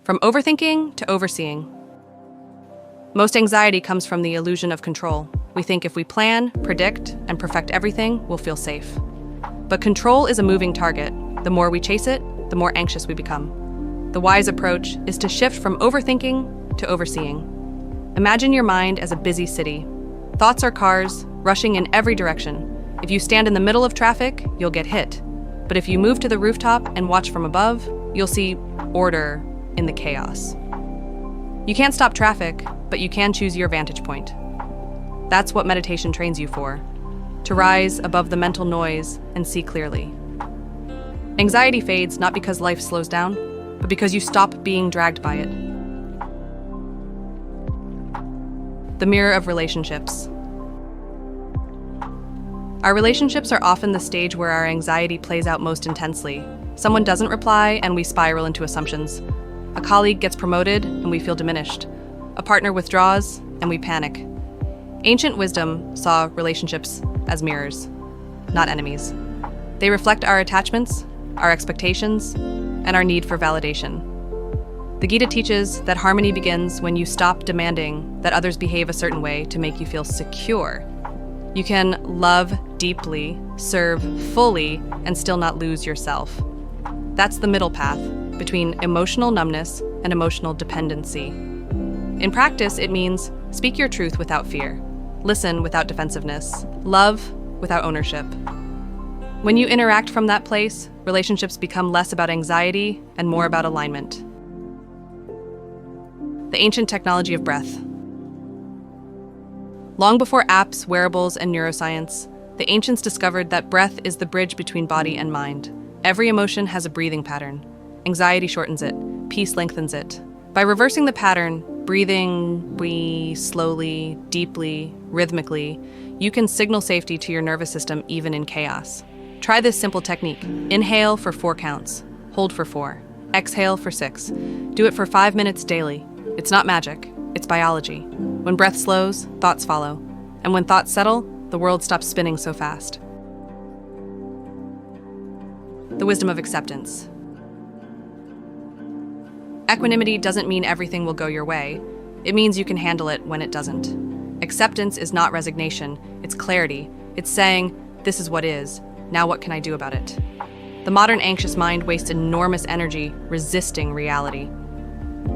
From overthinking to overseeing. Most anxiety comes from the illusion of control. We think if we plan, predict, and perfect everything, we'll feel safe. But control is a moving target. The more we chase it, the more anxious we become. The wise approach is to shift from overthinking to overseeing. Imagine your mind as a busy city. Thoughts are cars, rushing in every direction. If you stand in the middle of traffic, you'll get hit. But if you move to the rooftop and watch from above, you'll see order in the chaos. You can't stop traffic, but you can choose your vantage point. That's what meditation trains you for, to rise above the mental noise and see clearly. Anxiety fades not because life slows down, but because you stop being dragged by it. The mirror of relationships. Our relationships are often the stage where our anxiety plays out most intensely. Someone doesn't reply and we spiral into assumptions. A colleague gets promoted and we feel diminished. A partner withdraws and we panic. Ancient wisdom saw relationships as mirrors, not enemies. They reflect our attachments, our expectations, and our need for validation. The Gita teaches that harmony begins when you stop demanding that others behave a certain way to make you feel secure. You can love deeply, serve fully, and still not lose yourself. That's the middle path between emotional numbness and emotional dependency. In practice, it means speak your truth without fear, listen without defensiveness, love without ownership. When you interact from that place, relationships become less about anxiety and more about alignment. The ancient technology of breath. Long before apps, wearables, and neuroscience, the ancients discovered that breath is the bridge between body and mind. Every emotion has a breathing pattern. Anxiety shortens it, peace lengthens it. By reversing the pattern, breathing slowly, deeply, rhythmically, you can signal safety to your nervous system even in chaos. Try this simple technique. Inhale for 4 counts, hold for 4, exhale for 6. Do it for 5 minutes daily. It's not magic, it's biology. When breath slows, thoughts follow. And when thoughts settle, the world stops spinning so fast. The wisdom of acceptance. Equanimity doesn't mean everything will go your way. It means you can handle it when it doesn't. Acceptance is not resignation, it's clarity. It's saying, this is what is, now what can I do about it? The modern anxious mind wastes enormous energy resisting reality.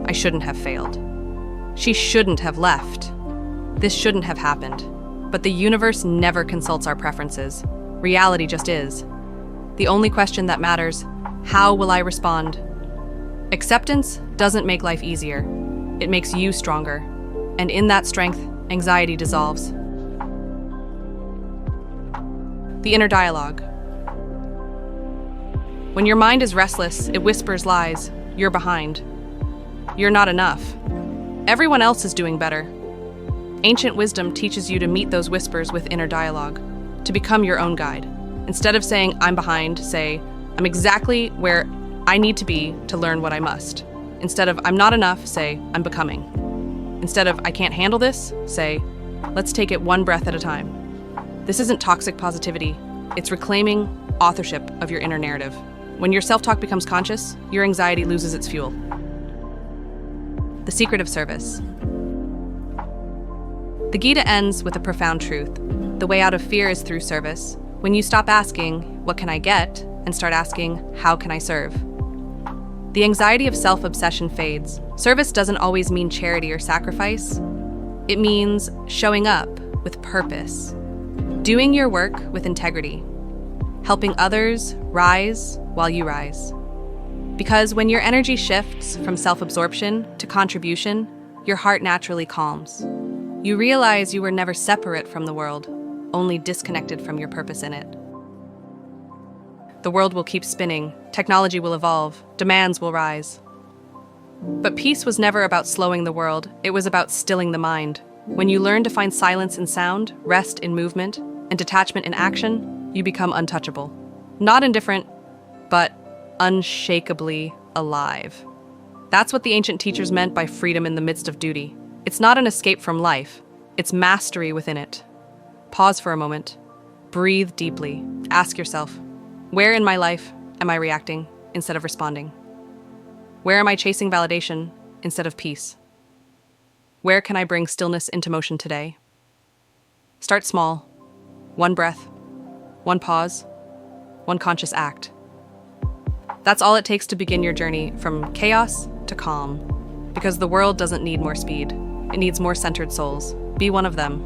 I shouldn't have failed. She shouldn't have left. This shouldn't have happened. But the universe never consults our preferences. Reality just is. The only question that matters, how will I respond? Acceptance doesn't make life easier. It makes you stronger. And in that strength, anxiety dissolves. The inner dialogue. When your mind is restless, it whispers lies. You're behind. You're not enough. Everyone else is doing better. Ancient wisdom teaches you to meet those whispers with inner dialogue, to become your own guide. Instead of saying, I'm behind, say, I'm exactly where I need to be to learn what I must. Instead of, I'm not enough, say, I'm becoming. Instead of, I can't handle this, say, let's take it one breath at a time. This isn't toxic positivity. It's reclaiming authorship of your inner narrative. When your self-talk becomes conscious, your anxiety loses its fuel. The secret of service. The Gita ends with a profound truth. The way out of fear is through service. When you stop asking, what can I get, and start asking, how can I serve? The anxiety of self-obsession fades. Service doesn't always mean charity or sacrifice. It means showing up with purpose, doing your work with integrity, helping others rise while you rise. Because when your energy shifts from self-absorption to contribution, your heart naturally calms. You realize you were never separate from the world, only disconnected from your purpose in it. The world will keep spinning, technology will evolve, demands will rise. But peace was never about slowing the world, it was about stilling the mind. When you learn to find silence in sound, rest in movement, and detachment in action, you become untouchable. Not indifferent, but unshakably alive. That's what the ancient teachers meant by freedom in the midst of duty. It's not an escape from life, it's mastery within it. Pause for a moment. Breathe deeply. Ask yourself, where in my life am I reacting instead of responding? Where am I chasing validation instead of peace? Where can I bring stillness into motion today? Start small. One breath, one pause, one conscious act. That's all it takes to begin your journey from chaos to calm. Because the world doesn't need more speed. It needs more centered souls. Be one of them.